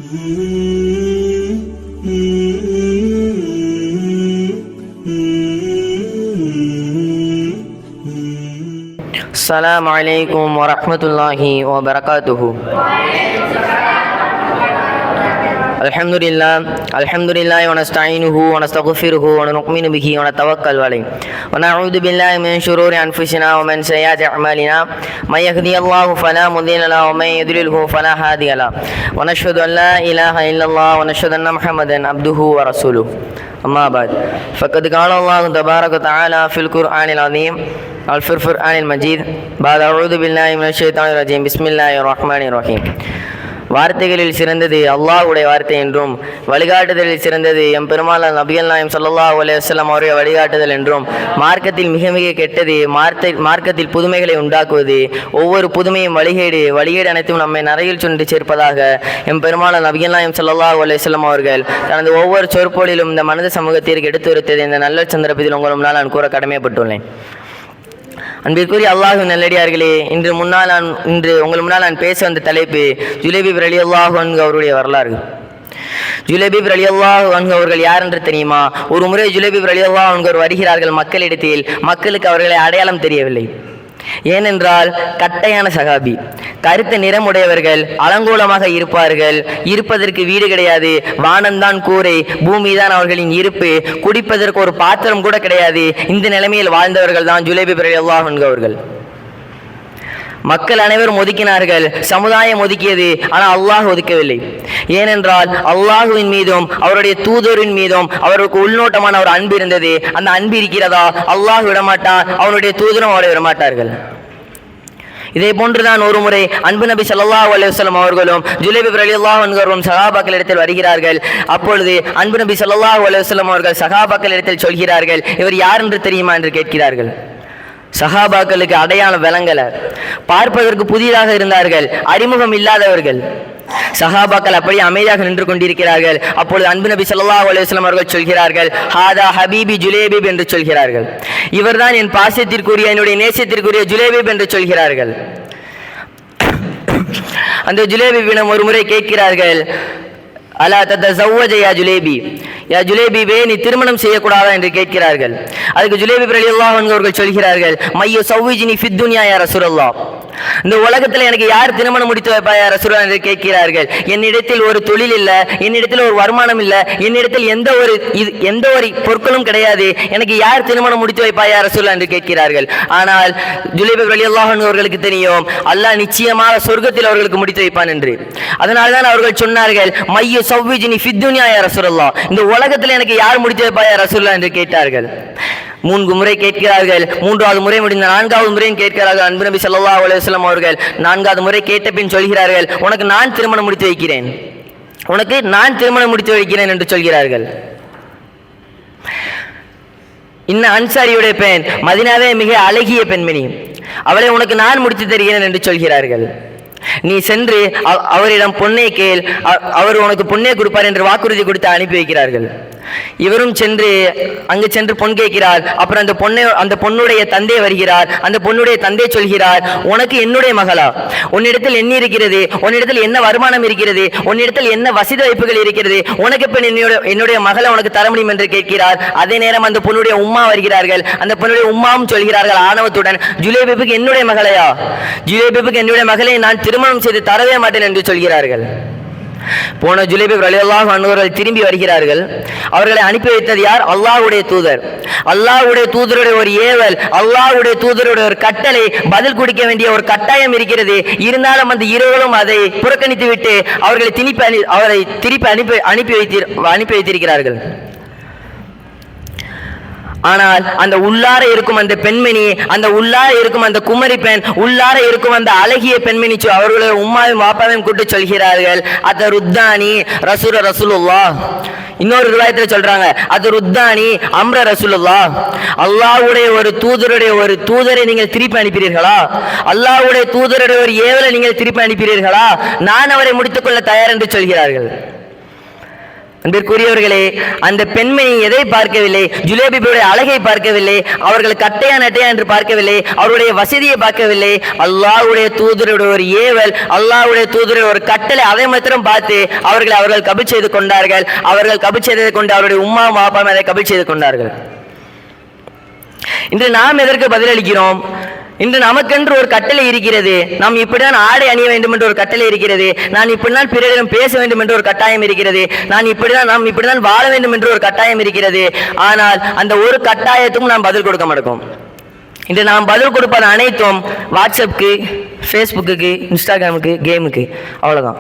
السلام عليكم ورحمة الله وبركاته. الحمد لله ونستعينه ونستغفره ونؤمن به ونتوكل عليه ونعوذ بالله من شرور أنفسنا ومن سيئات أعمالنا من يهدي الله فلا مضل له ومن يضلله فلا هادي له ونشهد أن لا إله إلا الله ونشهد أن محمدا عبده ورسوله. أما بعد فقد قال الله تبارك وتعالى في القرآن العظيم الفرقان المجيد بعد أعوذ بالله من الشيطان الرجيم بسم الله الرحمن الرحيم. வார்த்தைகளில் சிறந்தது அல்லாஹ்வுடைய வார்த்தை என்றும் வழிகாட்டுதலில் சிறந்தது எம் பெருமாள் நபிகள் நாயகம் ஸல்லல்லாஹு அலைஹி வஸல்லம் அவருடைய வழிகாட்டுதல் என்றும் மார்க்கத்தில் மிக மிக கெட்டது மார்க்கத்தில் புதுமைகளை உண்டாக்குவது, ஒவ்வொரு புதுமையும் வழிகேடு அனைத்தும் நம்மை நரகில் சுண்டு சேர்ப்பதாக எம் பெருமாள் நபிகள் நாயகம் ஸல்லல்லாஹு அலைஹி வஸல்லம் அவர்கள் தனது ஒவ்வொரு சொற்பொழிலும் இந்த மனித சமூகத்திற்கு எடுத்துரைத்தது இந்த நல்ல சந்தர்ப்பத்தில் உங்கள் முன்னால் நான் கூற கடமைப்பட்டுள்ளேன். அன்பிற்குரிய அல்லாஹ்வின் நல்லடியார்களே, இன்று உங்கள் முன்னால் நான் பேச வந்த தலைப்பு ஜுலைபீப் ரலியல்லாஹு அன்ஹு அவருடைய வரலாறு. ஜுலைபீப் ரலியல்லாஹு அன்ஹு அவர்கள் யார் என்று தெரியுமா? ஒரு முறை ஜுலைபீப் ரலியல்லாஹு அன்ஹு வருகிறார்கள் மக்களிடத்தில். மக்களுக்கு அவர்களை அடையாளம் தெரியவில்லை. ஏனென்றால் கட்டையான சகாபி, கருத்த நிறமுடையவர்கள், அலங்கோலமாக இருப்பார்கள், இருப்பதற்கு வீடு கிடையாது, வானம்தான் கூரை, பூமிதான் அவர்களின் இருப்பு, குடிப்பதற்கு ஒரு பாத்திரம் கூட கிடையாது. இந்த நிலைமையில் வாழ்ந்தவர்கள் தான் ஜுலைபீப் ரலியல்லாஹு அன்ஹு அவர்கள். மக்கள் அனைவரும் ஒதுக்கினார்கள், சமுதாயம் ஒதுக்கியது, ஆனால் அல்லாஹ் ஒதுக்கவில்லை. ஏனென்றால் அல்லாஹுவின் மீதும் அவருடைய தூதரின் மீதும் அவருக்கு உள்நோட்டமான ஒரு அன்பு இருந்தது. அந்த அன்பு இருக்கிறதா? அல்லாஹ் விடமாட்டான், அவனுடைய தூதரும் அவரை விடமாட்டார்கள். இதே போன்றுதான் ஒரு முறை அன்பு நபி ஸல்லல்லாஹு அலைஹி வஸல்லம் அவர்களும் ஜுலைபீப் ரலியல்லாஹு அன்ஹு அவர்களும் சஹாபாக்களிடத்தில் வருகிறார்கள். அப்பொழுது அன்பு நபி ஸல்லல்லாஹு அலைஹி வஸல்லம் அவர்கள் சஹாபாக்களிடத்தில் சொல்கிறார்கள், இவர் யார் என்று தெரியுமா என்று கேட்கிறார்கள். சஹாபாக்களுக்கு அடையாளம் விளங்கல, பார்ப்பதற்கு புதிதாக இருந்தார்கள், அறிமுகம் இல்லாதவர்கள். சஹாபாக்கள் அப்படி அமைதியாக நின்று கொண்டிருக்கிறார்கள். அப்பொழுது அன்பு நபி ஸல்லல்லாஹு அலைஹி வஸல்லம் அவர்கள் சொல்கிறார்கள், ஹாதா ஹபீபி ஜுலைபீப் என்று சொல்கிறார்கள். இவர்தான் என் பாசத்திற்குரிய, என்னுடைய நேசத்திற்குரிய ஜுலைபீப் என்று சொல்கிறார்கள். அந்த ஜுலைபீபிடம் ஒரு முறை கேட்கிறார்கள், அலா தத்தஸவ்வஜ யா ஜுலைபி, யா ஜுலைபீபே நீ திருமணம் செய்யக்கூடாதா என்று கேட்கிறார்கள். அதுக்கு ஜுலைபீப் ரலியல்லாஹு அன்ஹு அவர்கள் சொல்கிறார்கள், மையு ஸவ்விஜ்னி ஃபித் துன்யா யா ரசூலல்லாஹ், இந்த உலகத்தில் எனக்கு யார் திருமணம் முடித்து வைப்பா யா ரசூலல்லாஹ் என்று கேட்கிறார்கள். என்னிடத்தில் ஒரு தொழில் இல்லை, என்னிடத்தில் ஒரு வருமானம் இல்லை, என்னிடத்தில் எந்த ஒரு பொருட்களும் கிடையாது, எனக்கு யார் திருமணம் முடித்து வைப்பா யா ரசூலல்லாஹ் என்று கேட்கிறார்கள். ஆனால் ஜுலைபீப் ரலியல்லாஹு அன்ஹு அவர்களுக்கு தெரியும், அல்லாஹ் நிச்சயமாக சொர்க்கத்தில் அவர்களுக்கு முடித்து வைப்பான் என்று. அதனால்தான் அவர்கள் சொன்னார்கள், மையு ஸவ்விஜ்னி ஃபித் துன்யா யா ரசூலல்லாஹ், இந்த உலகத்தில் எனக்கு யார் முடித்து வைப்பா யா ரசூலல்லாஹ் என்று கேட்டார்கள். 3 முறை கேட்கிறார்கள். 3வது முறை முடிந்த 4வது முறையும் கேட்கிறார்கள். அன்பு நபி ஸல்லல்லாஹு அலைஹி வஸல்லம் அவர்கள் 4வது முறை கேட்ட பின் சொல்கிறார்கள், உனக்கு நான் திருமணம் முடித்து வைக்கிறேன், உனக்கு நான் திருமணம் முடித்து வைக்கிறேன் என்று சொல்கிறார்கள். இன்ன அன்சாரியுடைய பெண், மதீனாவே மிக அழகிய பெண்மணி, அவளை உனக்கு நான் முடித்து தருகிறேன் என்று சொல்கிறார்கள். நீ சென்று அவரிடம் பொன்னை கேள், அவர் உனக்கு பொன்னே கொடுப்பார் என்று வாக்குறுதி கொடுத்து அனுப்பி வைக்கிறார்கள். இவரும் அங்கு சென்று பொன் கேட்கிறார். அப்புறம் அந்த பொண்ணுடைய தந்தை வருகிறார். அந்த பொண்ணுடைய தந்தை சொல்கிறார், உனக்கு என்னுடைய மகளா, உன்னிடத்தில் என்ன இருக்கிறது, உன்னிடத்தில் என்ன வருமானம் இருக்கிறது, உன்னிடத்தில் என்ன வசதி வாய்ப்புகள் இருக்கிறது, உனக்கு இப்ப என்னுடைய மகளை உனக்கு தர முடியும் என்று கேட்கிறார். அதே நேரம் அந்த பொண்ணுடைய உம்மா வருகிறார்கள். அந்த பொண்ணுடைய உம்மாவும் சொல்கிறார்கள் ஆணவத்துடன், ஜுலைபீபுக்கு என்னுடைய மகளையா, ஜுலைபீபுக்கு என்னுடைய மகளை நான் திருமணம் செய்து தரவே மாட்டேன் என்று சொல்கிறார்கள். போன ஜுலைபீப் ரலியல்லாஹு அன்ஹு அவர்கள் திரும்பி வருகிறார்கள். அவர்களை அனுப்பி வைத்தது யார்? அல்லாஹ்வுடைய தூதர். அல்லாஹ்வுடைய தூதருடைய ஒரு ஏவல், அல்லாஹ்வுடைய தூதருடைய ஒரு கட்டளை, பதில் கொடுக்க வேண்டிய ஒரு கட்டாயம் இருக்கிறது. இருந்தாலும் அந்த இருவரும் அதை புறக்கணித்து விட்டு அவர்களை திருப்பி அனுப்பி வைத்திருக்கிறார்கள். ஆனால் அந்த உள்ளார இருக்கும் அந்த பெண்மணி, அந்த உள்ளார இருக்கும் அந்த குமரி பெண், உள்ளார இருக்கும் அந்த அழகிய பெண்மணி அவர்களுடைய உம்மாவையும் வாப்பாவையும் கூட்டு சொல்கிறார்கள், அத ருத்தானி ரசூலுல்லாஹ். இன்னொரு ரிவாயத்தில் சொல்றாங்க, அது ருத்தானி அம்ர ரசூலுல்லாஹ், அல்லாஹ்வுடைய ஒரு தூதரை நீங்கள் திருப்பி அனுப்பினீர்களா, அல்லாஹ்வுடைய தூதருடைய ஒரு ஏவலை நீங்கள் திருப்பி அனுப்பினீர்களா, நான் அவரை முடித்துக் கொள்ள தயார் என்று சொல்கிறார்கள். அன்பிற்குரியவர்களே, அந்த பெண்மணி எதை பார்க்கவில்லை? ஜுலேபிபுடைய அழகை பார்க்கவில்லை, அவர்கள் கட்டையா நட்டையா என்று பார்க்கவில்லை, அவருடைய வசதியை பார்க்கவில்லை. அல்லாஹ்வுடைய தூதருடைய ஒரு ஏவல், அல்லாஹ்வுடைய தூதருடைய ஒரு கட்டளை, அதை மாத்திரம் பார்த்து அவர்கள் கபூல் செய்து கொண்டார்கள். அவர்கள் கபூல் செய்ததை கொண்டு அவருடைய உம்மா பாப்பா அதை கபூல் செய்து கொண்டார்கள். இன்று நாம் எதற்கு பதிலளிக்கிறோம்? இன்று நமக்கென்று ஒரு கட்டளை இருக்கிறது. நாம் இப்படிதான் ஆடை அணிய வேண்டும் என்று ஒரு கட்டளை இருக்கிறது. நான் இப்படிதான் பிறரிடம் பேச வேண்டும் என்று ஒரு கட்டாயம் இருக்கிறது. நாம் இப்படிதான் வாழ வேண்டும் என்று ஒரு கட்டாயம் இருக்கிறது. ஆனால் அந்த ஒரு கட்டாயத்துக்கும் நாம் பதில் கொடுக்க மாட்டோம். இன்று நாம் பதில் கொடுப்பது அனைத்தும் வாட்ஸ்அப்புக்கு, ஃபேஸ்புக்கு, இன்ஸ்டாகிராமுக்கு, கேமுக்கு, அவ்வளவுதான்.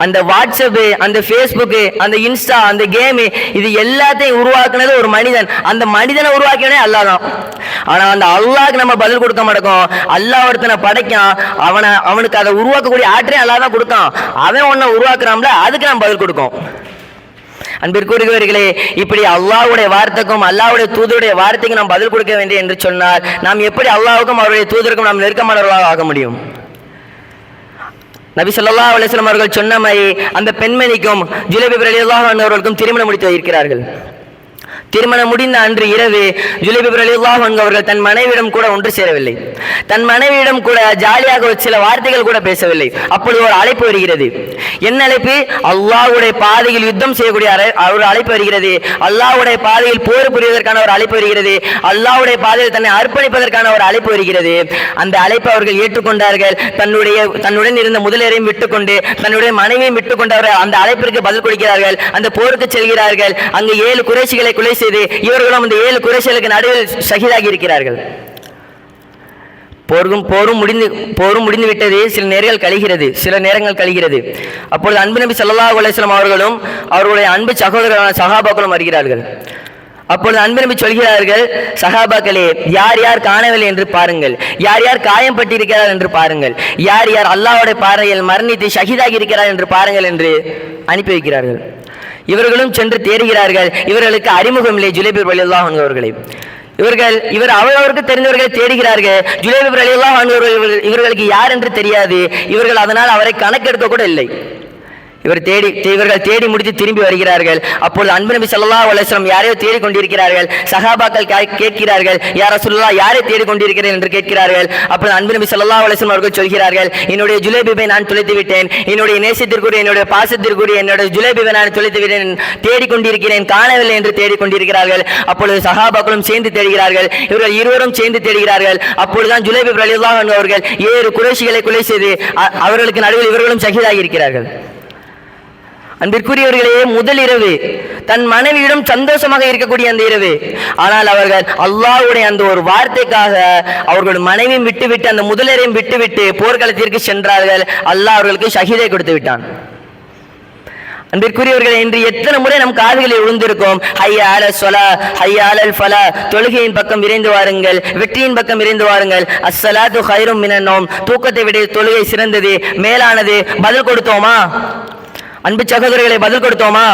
அந்த வாட்ஸ்அப்பு, அந்த ஃபேஸ்புக்கு, அந்த இன்ஸ்டா, அந்த கேமு, இது எல்லாத்தையும் உருவாக்குனது ஒரு மனிதன். அந்த மனிதனை உருவாக்கினே அல்லாஹ் தான். ஆனா அந்த அல்லாஹ்க்கு நம்ம பதில் கொடுக்க மாட்டோம். அல்லாஹ் ஒருத்தனை படைக்கான், அவனுக்கு அதை உருவாக்கக்கூடிய ஆற்றே அல்லாஹ் தான் கொடுக்கான். அவன் ஒன்ன உருவாக்குறான்ல, அதுக்கு நம்ம பதில் கொடுக்கும். அன்பிற்குரியவர்களே, இப்படி அல்லாஹ்வுடைய வார்த்தைக்கும் அல்லாஹ்வுடைய தூதருடைய வார்த்தைக்கும் நாம் பதில் கொடுக்க வேண்டும் என்று சொன்னால் நாம் எப்படி அல்லாஹ்வுக்கும் அவருடைய தூதருக்கும் நாம் நெருக்கமானவர்களாக ஆக முடியும்? நபி ஸல்லல்லாஹு அலைஹி வஸல்லம் அவர்கள் சொன்ன மாதிரி அந்த பெண்மணிக்கும் ஜுலைபிப் ரலியல்லாஹு அன்ஹு அவர்களுக்கும் திருமணம் முடித்து வைக்கிறார்கள். திருமணம் முடிந்த அன்று இரவு ஜுலைபிப் ரலியல்லாஹு அன்ஹு அவர்கள் தன் மனைவியிடம் கூட ஒன்று சேரவில்லை. தன் மனைவியிடம் கூட ஜாலியாக சில வார்த்தைகள் கூட பேசவில்லை. அப்பொழுது ஒரு அழைப்பு வருகிறது. என்ன அழைப்பு? அல்லாஹ்வுடைய பாதையில் யுத்தம் செய்யக்கூடிய ஒரு அழைப்பு வருகிறது. அல்லாஹ்வுடைய பாதையில் போர் புரிவதற்கான ஒரு அழைப்பு வருகிறது. அல்லாஹ்வுடைய பாதையில் தன்னை அர்ப்பணிப்பதற்கான ஒரு அழைப்பு வருகிறது. அந்த அழைப்பை அவர்கள் ஏற்றுக்கொண்டார்கள். தன்னுடன் இருந்த முதலியரையும் விட்டுக்கொண்டு தன்னுடைய மனைவியும் விட்டுக்கொண்டு அவர் அந்த அழைப்பிற்கு பதில் கொடுக்கிறார்கள். அந்த போருக்கு செல்கிறார்கள். அங்கு 7 குறைஷிகளை கொலை செய்து இவர்களும் அந்த 7 குறைஷிகளுக்கு நடுவில் ஷஹீதாகி இருக்கிறார்கள். போரும் முடிந்து விட்டது. சில நேரங்கள் கழிகிறது. அப்பொழுது அன்பு நபி ஸல்லல்லாஹு அலைஹி வஸல்லம் அவர்களும் அவர்களுடைய அன்பு சகோதரரான சஹாபாக்களும் வருகிறார்கள். அப்பொழுது அன்பு நபி சொல்கிறார்கள், சஹாபாக்களே, யார் யார் காணவில்லை என்று பாருங்கள், யார் யார் காயம் பட்டிருக்கிறார் என்று பாருங்கள், யார் யார் அல்லாஹ்வுடைய பார்வையில் மரணித்து ஷஹீதாகி இருக்கிறார் என்று பாருங்கள் என்று அனுப்பி வைக்கிறார்கள். இவர்களும் சென்று தேடுகிறார்கள். இவர்களுக்கு அறிமுகம் இல்லை ஜுலைபிப் ரலியல்லாஹு அன்ஹு அவர்களை. அவர்களுக்கு தெரிந்தவர்களை தேடுகிறார்கள். ஜுலைபிப் ரலியல்லாஹு அன்ஹு இவர்களுக்கு யார் என்று தெரியாது. இவர்கள் அதனால் அவரை கணக்கெடுக்க கூட இல்லை. இவர்கள் தேடி முடித்து திரும்பி வருகிறார்கள். அப்பொழுது அன்பு நபி ஸல்லல்லாஹு அலைஹி வஸல்லம் யாரையோ தேடிக் கொண்டிருக்கிறார்கள். சஹாபாக்கள் கேட்கிறார்கள், யா ரசூலுல்லாஹ், யாரை தேடிக் கொண்டிருக்கிறேன் என்று கேட்கிறார்கள். அப்பொழுது அன்பு நபி ஸல்லல்லாஹு அலைஹி வஸல்லம் அவர்கள் சொல்கிறார்கள், என்னுடைய ஜுலைபிபை நான் தொலைத்து விட்டேன், என்னுடைய நேசத்திற்குரிய, என்னுடைய பாசத்திற்குரிய என்னுடைய ஜுலைபிபை நான் தொலைத்து விட்டேன், தேடிக்கொண்டிருக்கிறேன், காணவில்லை என்று தேடிக்கொண்டிருக்கிறார்கள். அப்பொழுது சஹாபாக்களும் சேர்ந்து தேடுகிறார்கள். இவர்கள் இருவரும் சேர்ந்து தேடுகிறார்கள். அப்பொழுதுதான் ஜுலைபிப் ரலியல்லாஹு அன்ஹு அவர்கள் 7 குறைஷிகளை கொலை செய்து அவர்களுக்கு நடுவில் இவர்களும் ஷஹீதாகி இருக்கிறார்கள். அன்பிற்குரியவர்களே, முதல் இரவு தன் மனைவியிடம் சந்தோஷமாக இருக்கக்கூடிய அந்த இரவு. ஆனால் அவர்கள் அல்லாஹ்வுடைய அந்த ஒரு வார்த்தைக்காக அவர்கள் மனைவியும் விட்டுவிட்டு அந்த முதலிரையும் விட்டுவிட்டு போர்க்களத்திற்கு சென்றார்கள். அல்லாஹ் அவர்களுக்கு ஷஹீதை கொடுத்து விட்டான். அன்பிற்குரியவர்களே, இன்று எத்தனை முறை நம் காதுகளில் விழுந்திருக்கும், ஹய்யா அலல் ஸலா, ஹய்யா அலல் ஃபலா, தொழுகையின் பக்கம் விரைந்து வாருங்கள், வெற்றியின் பக்கம் விரைந்து வாருங்கள், அஸ்ஸலாத்து கைரும் மினன் நௌம், தூக்கத்தை விட தொழுகை சிறந்தது, மேலானது. பதில் கொடுத்தோமா? அன்பு சகோதரர்களை, பதில் கொடுத்தோமா?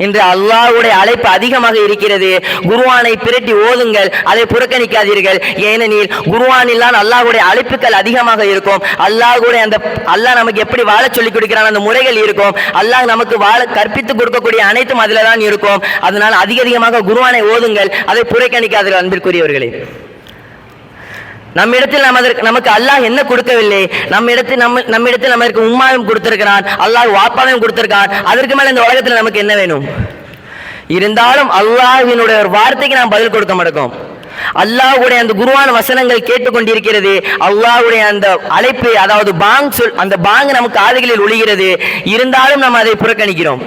இன்று அல்லாஹ்வுடைய அழைப்பு அதிகமாக இருக்கிறது. குர்ஆனை பிரட்டி ஓதுங்கள், அதை புறக்கணிக்காதீர்கள். ஏனெனில் குர்ஆனில் தான் அல்லாஹ்வுடைய அழைப்புகள் அதிகமாக இருக்கும். அல்லாஹ் நமக்கு எப்படி வாழ சொல்லிக் கொடுக்கிறான் அந்த முறைகள் இருக்கும். அல்லாஹ் நமக்கு வாழ கற்பித்து கொடுக்கக்கூடிய அனைத்தும் அதில் தான் இருக்கும். அதனால் அதிகமாக குர்ஆனை ஓதுங்கள், அதை புறக்கணிக்காதீர்கள். அன்பிற்குரியவர்களே, நம்மிடத்தில் நமக்கு அல்லாஹ் என்ன கொடுக்கவில்லை? நம்மிடத்தில் நமக்கு உம்மாவையும் கொடுத்திருக்கிறான், அல்லாஹ் வாப்பாவையும் கொடுத்திருக்கான். அதற்கு மேல இந்த உலகத்தில் நமக்கு என்ன வேணும்? இருந்தாலும் அல்லாஹ்வினுடைய ஒரு வார்த்தைக்கு நாம் பதில் கொடுக்க மாட்டோம். அல்லாஹ்வுடைய அந்த குர்ஆன் வசனங்கள் கேட்டுக்கொண்டிருக்கிறது. அல்லாஹ்வுடைய அந்த அழைப்பு, அதாவது அந்த பாங் நமக்கு காதுகளில் ஒலிக்கிறது. இருந்தாலும் நாம் அதை புறக்கணிக்கிறோம்.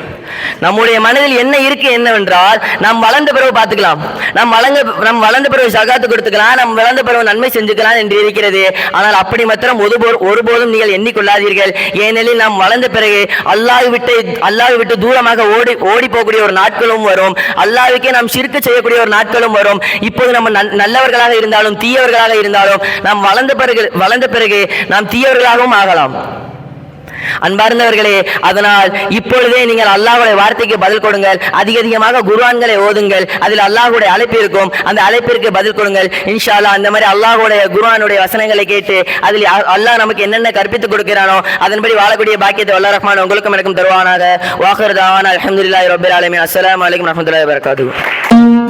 நம்முடைய மனதில் என்ன இருக்கு என்னவென்றால், நாம் வளர்ந்த பிறகு பார்த்துக்கலாம், நம் வளர்ந்த பிறகு சகாத்து கொடுத்துக்கலாம், நம் வளர்ந்த பிறகு நன்மை செஞ்சுக்கலாம் என்று இருக்கிறது. ஆனால் அப்படி மாத்திரம் ஒருபோதும் நீங்கள் எண்ணிக்கொள்ளாதீர்கள். ஏனெனில் நாம் வளர்ந்த பிறகு அல்லாஹ் விட்டு தூரமாக ஓடி போகக்கூடிய ஒரு நாட்களும் வரும். அல்லாஹ்வுக்கே நாம் ஷிர்க் செய்யக்கூடிய ஒரு நாட்களும் வரும். இப்போது நம்ம நல்லவர்களாக இருந்தாலும் தீயவர்களாக இருந்தாலும் நாம் வளர்ந்த பிறகு நாம் தீயவர்களாகவும் ஆகலாம். அன்பார்ந்தவர்களே, அதனால் இப்பொழுதே நீங்கள் அல்லாஹ்வுடைய வார்த்தைக்கு பதில் கொடுங்கள். அதிகமாக குர்ஆன்களை ஓதுங்கள். அதில் அல்லாஹ்வுடைய அழைப்பு இருக்கும். அந்த அழைப்பிற்கு பதில் கொடுங்கள். இன்ஷா அல்லாஹ் அந்த மாதிரி அல்லாஹ்வுடைய குர்ஆனுடைய வசனங்களை கேட்டு அதில் அல்லாஹ் நமக்கு என்னென்ன கற்பித்துக் கொடுக்கிறானோ அதன்படி வாழக்கூடிய பாக்கியத்தை வல்ல ரஹ்மான் உங்களுக்கும் எனக்கும் தருவானாக. வாஹிர் தாவானா அல்ஹம்துலில்லாஹி ரப்பில் ஆலமீன். அஸ்ஸலாமு அலைக்கும் வரஹ்மத்துல்லாஹி வபரகாத்துஹு.